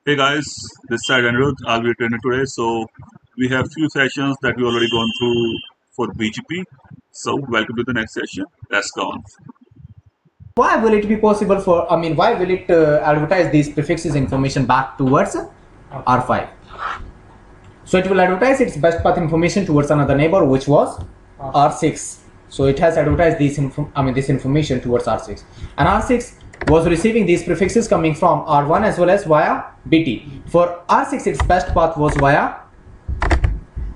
Hey guys, this side Anirudh. I'll be your trainer today. So we have few sessions that we already gone through for BGP. So welcome to the next session. Let's go on. Why will it be possible for, why will it advertise these prefixes information back towards R5? So it will advertise its best path information towards another neighbor, which was R6. So it has advertised this information towards R6, and R6 was receiving these prefixes coming from R1 as well as via BT. For R6, its best path was via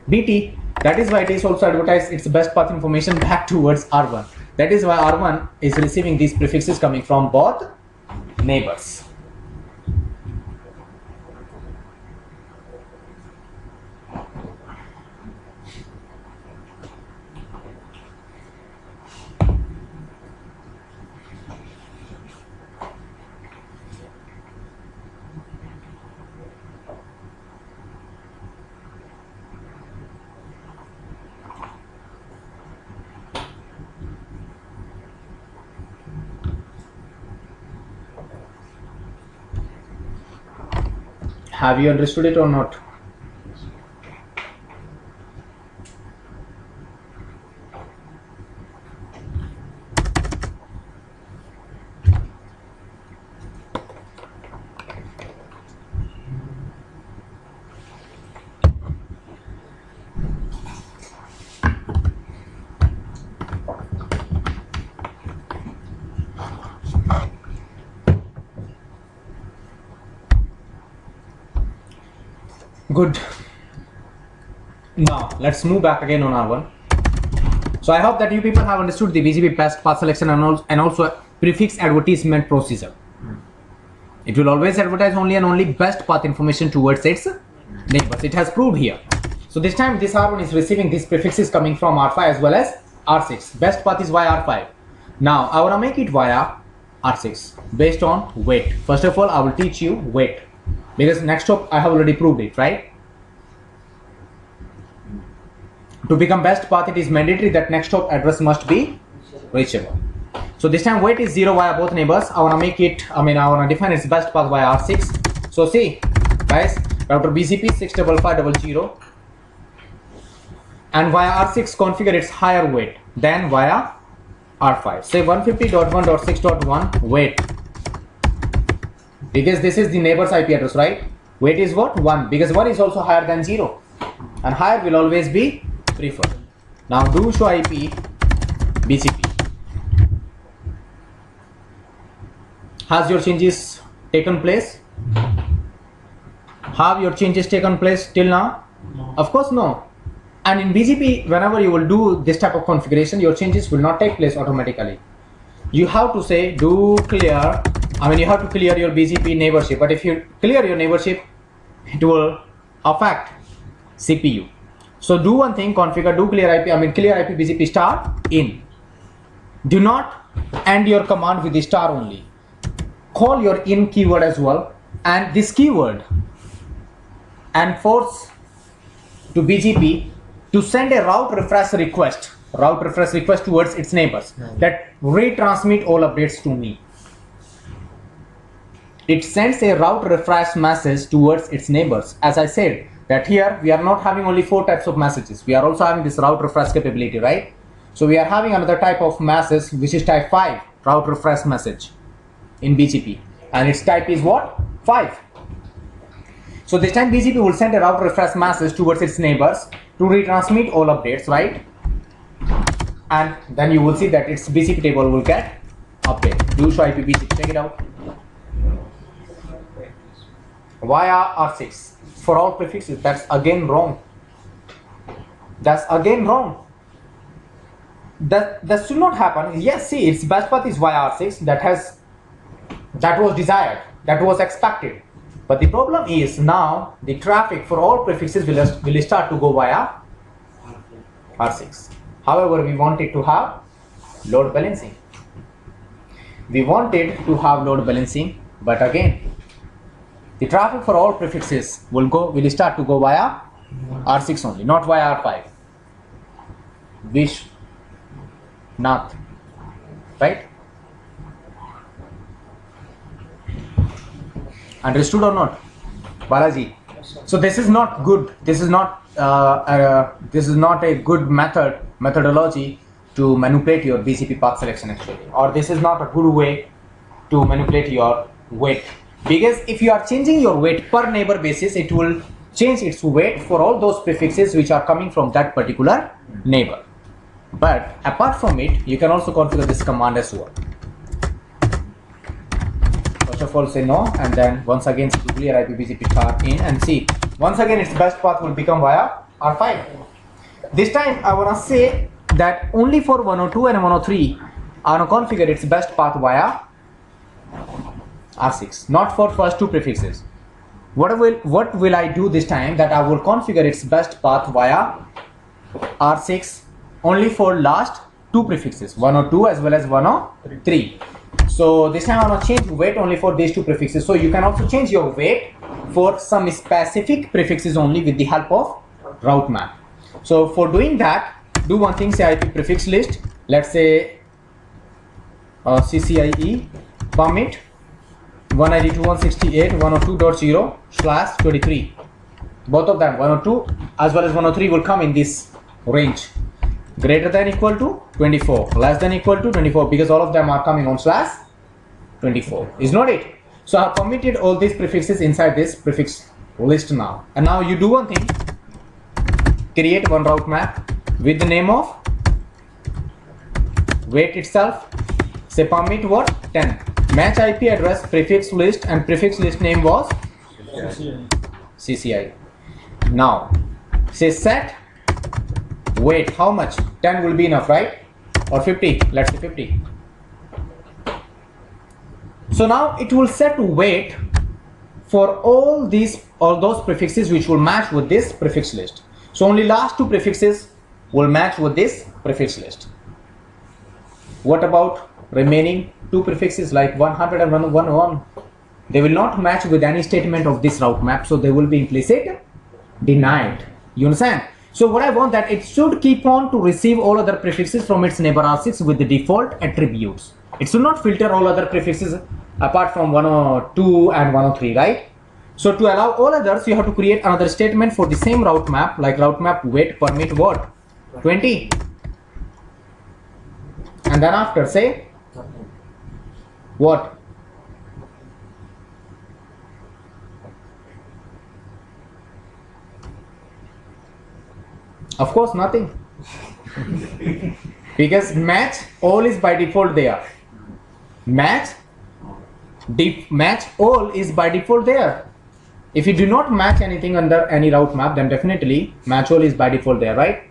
BT. That is why it is also advertised its best path information back towards R1. That is why R1 is receiving these prefixes coming from both neighbors. Have you understood it or not? Good. Now let's move back again on R1. So I hope that you people have understood the BGP best path selection and also prefix advertisement procedure. It will always advertise only and only best path information towards its neighbors. It has proved here. So this time this R1 is receiving these prefixes coming from R5 as well as R6. Best path is via R5. Now I want to make it via R6 based on weight. First of all, I will teach you weight, because next stop I have already proved it, right? To become best path, it is mandatory that next stop address must be reachable. So this time weight is 0 via both neighbors. I want to make it, I want to define its best path via R6. So see guys, router BGP 65500 and via R6 configure its higher weight than via R5. Say 150.1.6.1 weight, because this is the neighbor's IP address, right? Weight is what? 1, because 1 is also higher than 0 and higher will always be preferred. Now do show IP BGP. Has your changes taken place? Have your changes taken place till now? No. Of course no. And in BGP, whenever you will do this type of configuration, your changes will not take place automatically. You have to say do clear, you have to clear your BGP neighborship. But if you clear your neighborship, it will affect CPU. So do one thing, configure do clear IP, clear IP BGP star in. Do not end your command with the star only. Call your in keyword as well, and this keyword and force to BGP to send a route refresh request towards its neighbors, that retransmit all updates to me. It sends a route refresh message towards its neighbors. As I said, that here we are not having only 4 types of messages, we are also having this route refresh capability, right? So we are having another type of message which is type 5 route refresh message in BGP, and its type is what? 5. So this time BGP will send a route refresh message towards its neighbors to retransmit all updates, right? And then you will see that its BGP table will get updated. Do show IP BGP, check it out. Via R6 for all prefixes. That's again wrong. That's again wrong. That should not happen. Yes, see, its best path is via R6. That was desired, that was expected. But the problem is now the traffic for all prefixes will start to go via R6. However, we wanted to have load balancing. But again, the traffic for all prefixes will start to go via R6 only, not via R5. Wish not, right? Understood or not? Balaji. So this is not good. This is not a good methodology to manipulate your BGP path selection actually, or this is not a good way to manipulate your weight, because if you are changing your weight per neighbor basis, it will change its weight for all those prefixes which are coming from that particular neighbor. But apart from it, you can also configure this command as well. First of all, say no, and then once again clear IPBGP path in, and see once again its best path will become via R5. This time I want to say that only for 102 and 103 I want to configure its best path via R6, not for first two prefixes. What will I do this time? That I will configure its best path via R6 only for last two prefixes, 102 as well as 103. So this time I want to change weight only for these two prefixes. So you can also change your weight for some specific prefixes only with the help of route map. So for doing that, do one thing, say IP prefix list, let's say CCIE permit 192.168.102.0/23. Both of them, 102 as well as 103, will come in this range. Greater than equal to 24, less than equal to 24, because all of them are coming on /24. Is not it? So I have permitted all these prefixes inside this prefix list now. And now you do one thing, create one route map with the name of weight itself. Say permit what? 10. Match IP address prefix list, and prefix list name was CCI. Now say set weight. How much? 10 will be enough, right? Or 50? Let's say 50. So now it will set weight for all those prefixes which will match with this prefix list. So only last two prefixes will match with this prefix list. What about remaining two prefixes like 100 and 101? They will not match with any statement of this route map, so they will be implicit denied. You understand? So what I want, that it should keep on to receive all other prefixes from its neighbor R6 with the default attributes. It should not filter all other prefixes apart from 102 and 103, right? So to allow all others, you have to create another statement for the same route map, like route map weight permit what? 20. And then after say what? Of course nothing. Because match all is by default there. Match all is by default there. If you do not match anything under any route map, then definitely match all is by default there, right?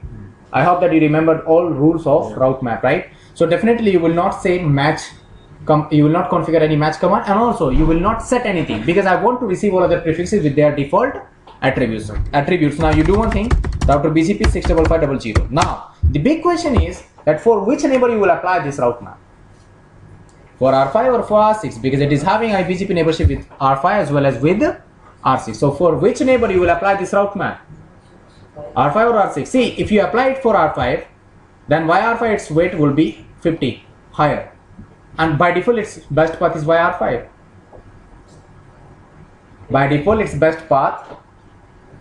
I hope that you remembered all rules of route map, right? So definitely you will not say match, you will not configure any match command, and also you will not set anything, because I want to receive all other prefixes with their default attributes. Now you do one thing, router BGP 65500. Now the big question is that for which neighbor you will apply this route map, for R5 or for R6, because it is having IBGP neighborship with R5 as well as with R6. So for which neighbor you will apply this route map, R5 or R6? See, if you apply it for R5, then via R5 its weight will be 50 higher, and by default its best path is via R5. By default its best path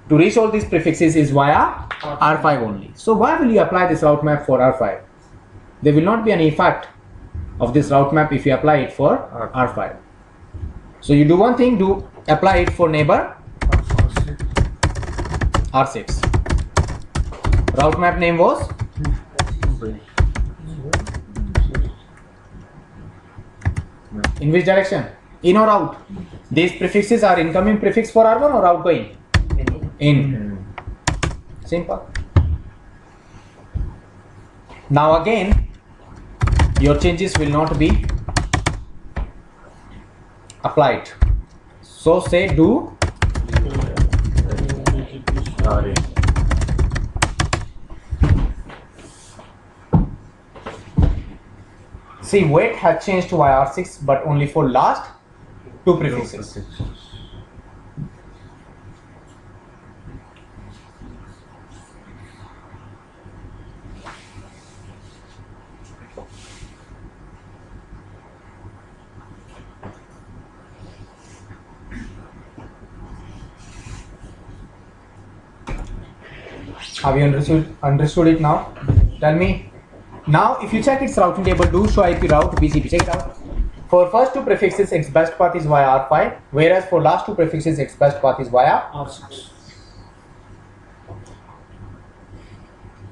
to reach all these prefixes is via R5 only. So why will you apply this route map for R5? There will not be any effect of this route map if you apply it for R5. So you do one thing, do apply it for neighbor R6. Route map name was in which direction? In or out? These prefixes are incoming prefix for R1 or outgoing? In. Simple. Now again, your changes will not be applied. So say do see weight has changed to IR6, but only for last two prefixes. Have you understood it now? Tell me. Now, if you check its routing table, do show IP route BGP. Check it out. For first two prefixes, its best path is via R5, whereas for last two prefixes, its best path is via R6.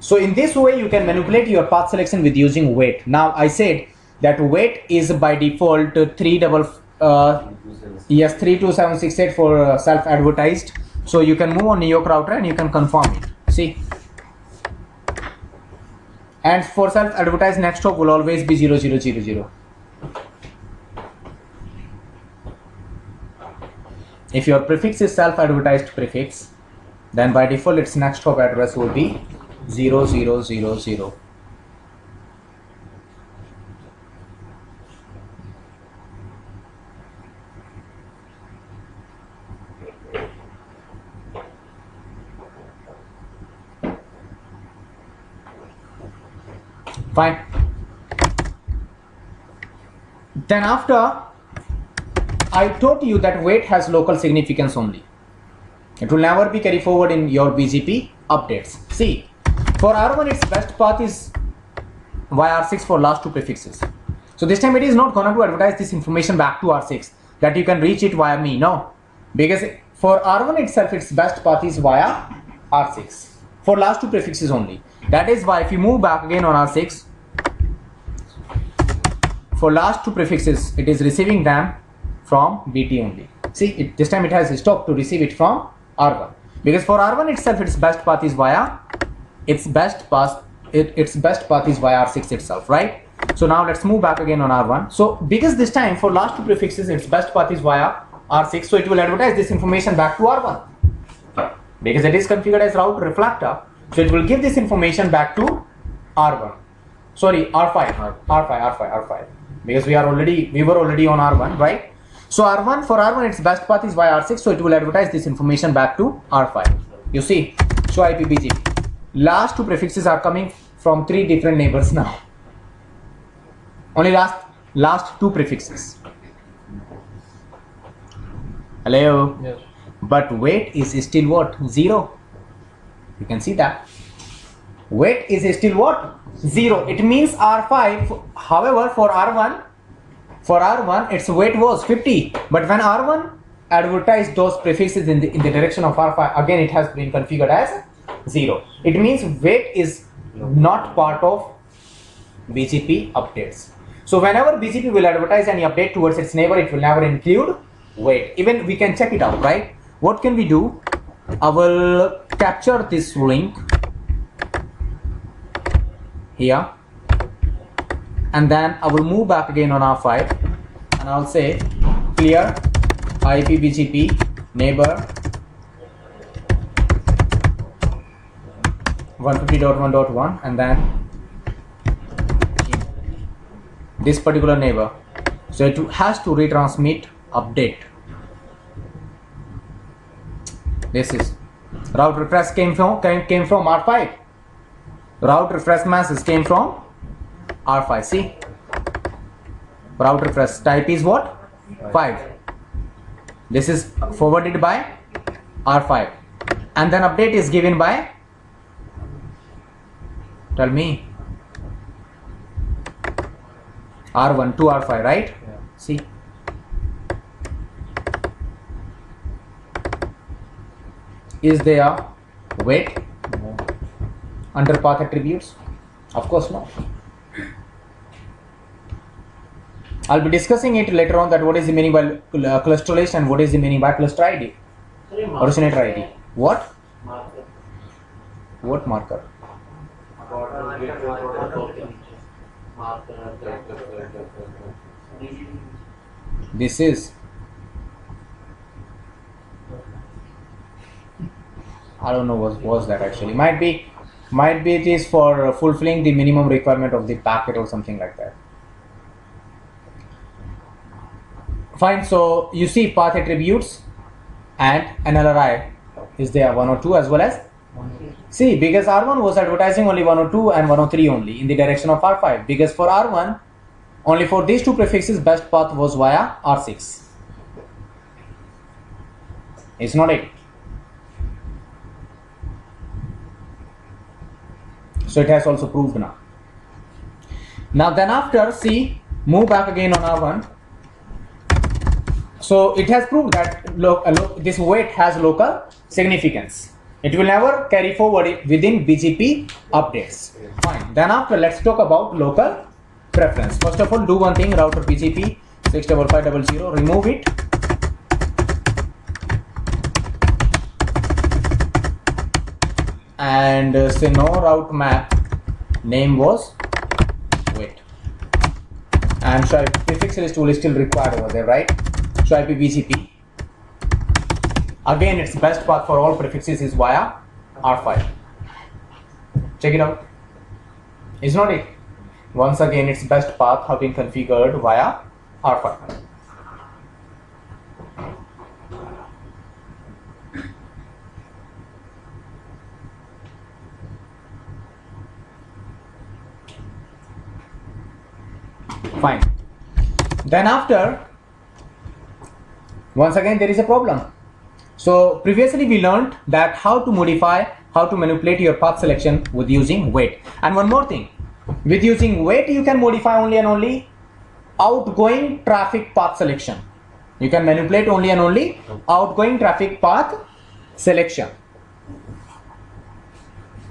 So in this way, you can manipulate your path selection with using weight. Now, I said that weight is by default 32768 for self-advertised. So you can move on New York router and you can confirm it. See. And for self-advertised, next hop will always be 0000. If your prefix is self-advertised prefix, then by default its next hop address will be 0000. Fine. Then after, I told you that weight has local significance only. It will never be carried forward in your BGP updates. See, for R1 its best path is via R6 for last two prefixes. So this time it is not going to advertise this information back to R6 that you can reach it via me. No, because for R1 itself its best path is via R6 for last two prefixes only. That is why if you move back again on R6, for last two prefixes it is receiving them from BT only. See, this time it has stopped to receive it from R1, because for R1 itself its best path is via its best path is via R6 itself, right? So now let's move back again on R1. So because this time for last two prefixes its best path is via R6, so it will advertise this information back to R1 because it is configured as route reflector. So it will give this information back to R1. Sorry, R5, because we were already on R1, right? So for R1 its best path is via R6, so it will advertise this information back to R5. You see, show IP BGP. Last two prefixes are coming from three different neighbors now. Only last two prefixes. Hello? Yes. But weight is still what? 0. You can see that. Weight is still what? 0. It means R5. However, for R1 its weight was 50. But when R1 advertised those prefixes in the direction of R5, again it has been configured as 0. It means weight is not part of BGP updates. So whenever BGP will advertise any update towards its neighbor, it will never include weight. Even we can check it out, right? What can we do? I will capture this link here, and then I will move back again on R5 and I'll say clear IP BGP neighbor 150.1.1 and then this particular neighbor. So it has to retransmit update. This is route refresh came from R5. Route refresh message came from R5. See, route refresh type is what? 5. This is forwarded by R5, and then update is given by, tell me, R1 to R5, right? Yeah. See, is there weight No. under path attributes? Of course not. I'll be discussing it later on, that what is the meaning by cluster list and what is the meaning by cluster ID, originator ID. What? What marker? This is, I don't know what was that actually. Might be it is for fulfilling the minimum requirement of the packet or something like that. Fine. So you see path attributes and NLRI is there 102 as well as. See, because R1 was advertising only 102 and 103 only in the direction of R5, because for R1 only for these two prefixes best path was via R6. It's not it. So it has also proved now. Now then after, see, move back again on R1. So it has proved that this wait has local significance. It will never carry forward within BGP updates. Fine. Then after, let's talk about local preference. First of all, do one thing, router BGP 65500, remove it. And say no route map name was wait. And so prefix list will still required over there, right? So IP BGP. Again, its best path for all prefixes is via R5. Check it out. Is not it? Once again, its best path have been configured via R5. Fine. Then after, once again there is a problem. So previously we learned that how to modify, how to manipulate your path selection with using wait. And one more thing, with using wait you can modify only and only outgoing traffic path selection. You can manipulate only and only outgoing traffic path selection.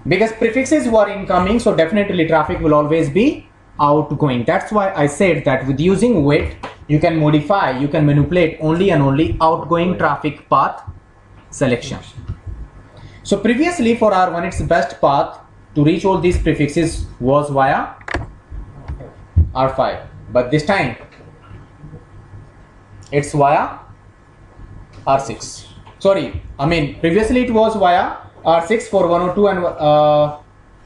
Because prefixes were incoming, so definitely traffic will always be outgoing. That's why I said that with using wait you can modify, you can manipulate only and only outgoing traffic path selection. So previously for R1 its best path to reach all these prefixes was via R5, but this time it's via R6. Sorry, I mean previously it was via R6 for 102 and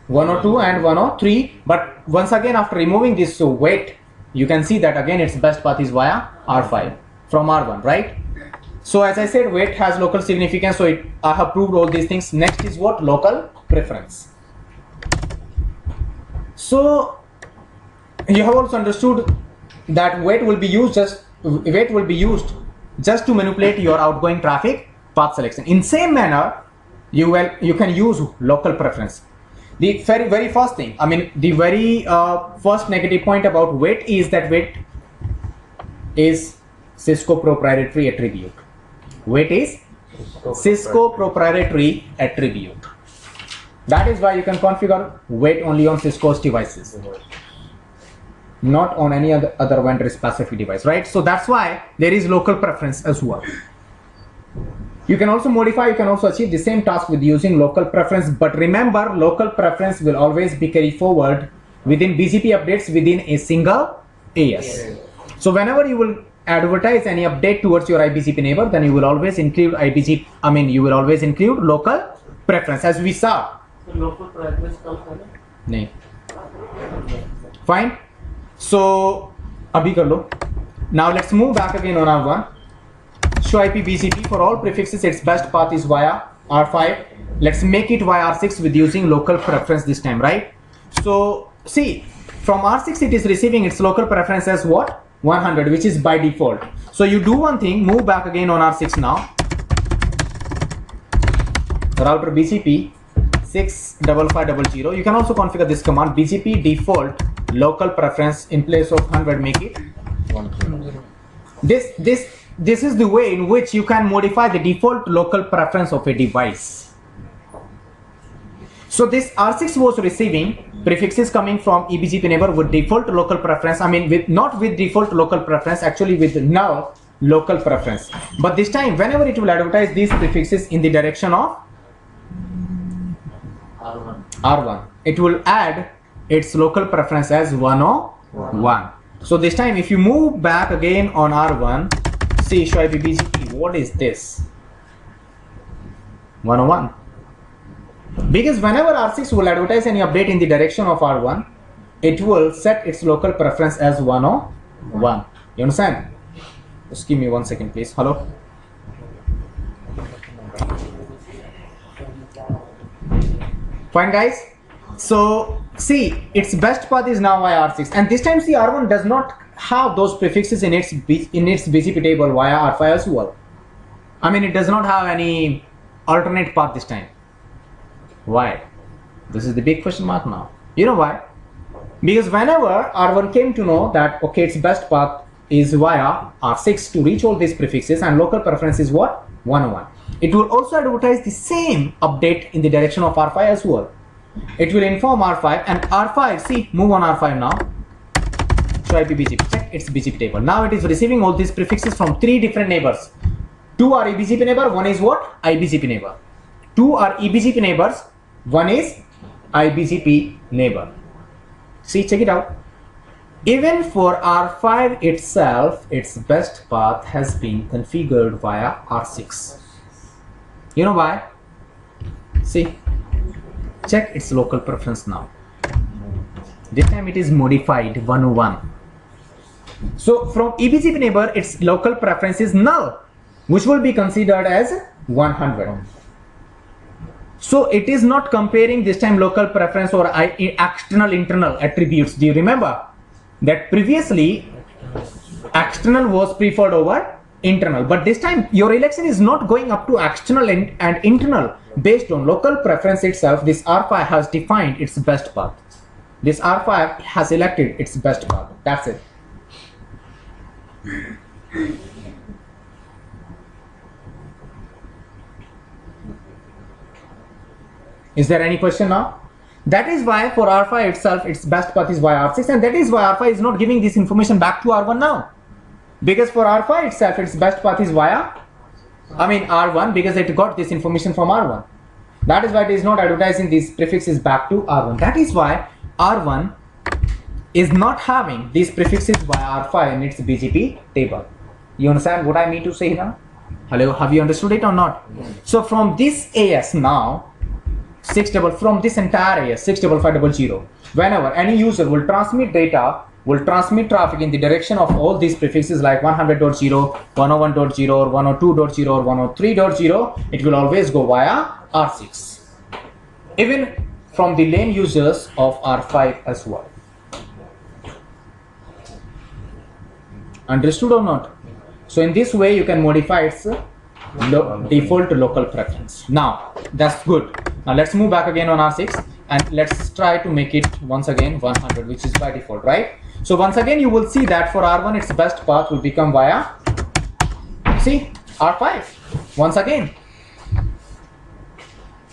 102 and 103, but once again after removing this wait you can see that again its best path is via R5 from R1, right? So as I said, wait has local significance, so I have proved all these things. Next is what? Local preference. So you have also understood that wait will be used just to manipulate your outgoing traffic path selection. In same manner you can use local preference. The very first thing, I mean the very first negative point about wait is that wait is Cisco proprietary attribute. Wait is Cisco proprietary attribute. That is why you can configure wait only on Cisco's devices, not on any other vendor specific device, right? So that's why there is local preference as well. You can also modify, you can also achieve the same task with using local preference, but remember local preference will always be carried forward within BGP updates within a single AS. So whenever you will advertise any update towards your IBGP neighbor, then you will always include you will always include local preference, as we saw. So local preference No. Fine. So abhi kar lo. Now let's move back again on R1. Show IP BGP for all prefixes its best path is via R5. Let's make it via R6 with using local preference this time, right? So see, from R6 it is receiving its local preference as what? 100, which is by default. So you do one thing, move back again on R6 now. Router BGP 65500. You can also configure this command BGP default local preference. In place of 100 make it 100. This is the way in which you can modify the default local preference of a device. So this R6 was receiving prefixes coming from eBGP neighbor with default local preference. I mean not with default local preference, actually with null local preference. But this time whenever it will advertise these prefixes in the direction of R1, it will add its local preference as 101. So this time if you move back again on R1, see show IP BGP, what is this? 101. Because whenever R6 will advertise any update in the direction of R1, it will set its local preference as 101. You understand? Just give me 1 second please. Hello? Fine guys. So see, its best path is now via R6, and this time see R1 does not have those prefixes in its BGP table via R5 as well. I mean it does not have any alternate path this time. Why? This is the big question mark now. You know why? Because whenever R1 came to know that okay, its best path is via R6 to reach all these prefixes, and local preference is what? 101. It will also advertise the same update in the direction of R5 as well. It will inform R5, and R5, see, move on R5 now. Show IP BGP, check its BGP table. Now it is receiving all these prefixes from 3 different neighbors. 2 are eBGP neighbor, 1 is what? iBGP neighbor. 2 are eBGP neighbors, 1 is iBGP neighbor. See, check it out. Even for R5 itself, its best path has been configured via R6. You know why? See, check its local preference now. This time it is modified 101. So from eBGP neighbor, its local preference is null, which will be considered as 100. So it is not comparing this time local preference or external internal attributes. Do you remember that previously external was preferred over internal, but this time your election is not going up to external and internal. Based on local preference itself, this R5 has defined its best path. This R5 has elected its best path. That's it. Is there any question now? That is why for R5 itself, its best path is via R6, and that is why R5 is not giving this information back to R1 now. Because for R5 itself, its best path is via, R1, because it got this information from R1. That is why it is not advertising these prefixes back to R1. That is why R1 is not having these prefixes via R5 in its BGP table. You understand what I mean to say now? Hello, have you understood it or not? So from this AS now, from this entire AS 65500, whenever any user will transmit data, will transmit traffic in the direction of all these prefixes like 100.0, 101.0, or 102.0, or 103.0, it will always go via R6. Even from the lane users of R5 as well. Understood or not? So in this way you can modify its default local preference. Now that's good. Now let's move back again on R6 and let's try to make it once again 100, which is by default, right? So once again you will see that for R1 its best path will become via, see, R5 once again.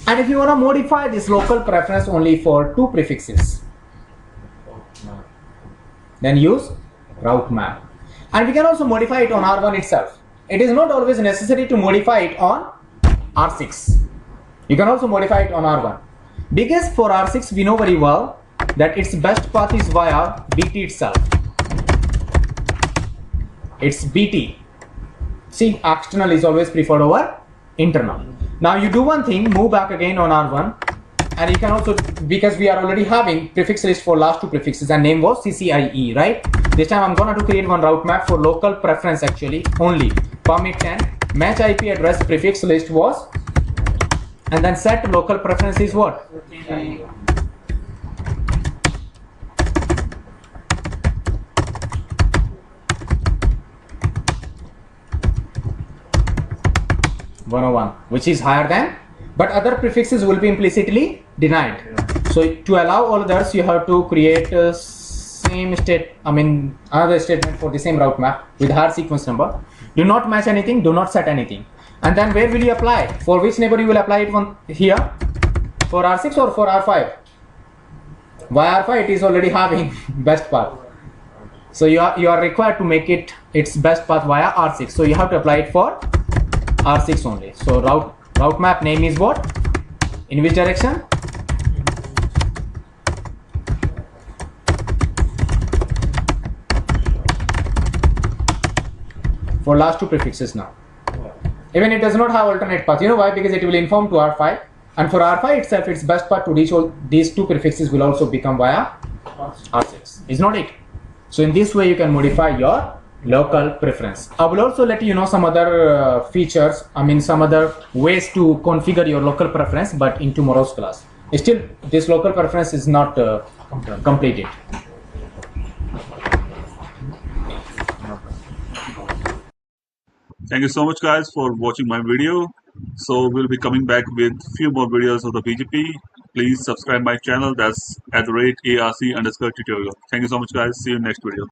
And if you want to modify this local preference only for 2 prefixes, then use route map. And we can also modify it on R1 itself. It is not always necessary to modify it on R6. You can also modify it on R1. Because for R6 we know very well that its best path is via BT itself. It's BT. See, external is always preferred over internal. Now you do one thing, move back again on R1, and you can also, because we are already having prefix list for last 2 prefixes and name was CCIE, right? This time I'm gonna to create one route map for local preference actually only. Permit 10, match IP address prefix list was, and then set local preference is what? (101), which is higher than, but other prefixes will be implicitly denied. So to allow all others, you have to create a another statement for the same route map with hard sequence number. Do not match anything, do not set anything. And then where will you apply? For which neighbor you will apply it one here? For R6 or for R5? Via R5 it is already having best path. So you are required to make it its best path via R6. So you have to apply it for R6 only. So route map name is what? In which direction? For last 2 prefixes now. Even it does not have alternate path. You know why? Because it will inform to R5, and for R5 itself its best path to reach all these 2 prefixes will also become via R6. Is not it? So in this way you can modify your local preference. I will also let you know some other features, some other ways to configure your local preference, but in tomorrow's class. Still this local preference is not completed. Thank you so much guys for watching my video. So we'll be coming back with few more videos of the BGP. please subscribe my channel. That's at the rate ARC underscore tutorial. Thank you so much, guys. See you in next video.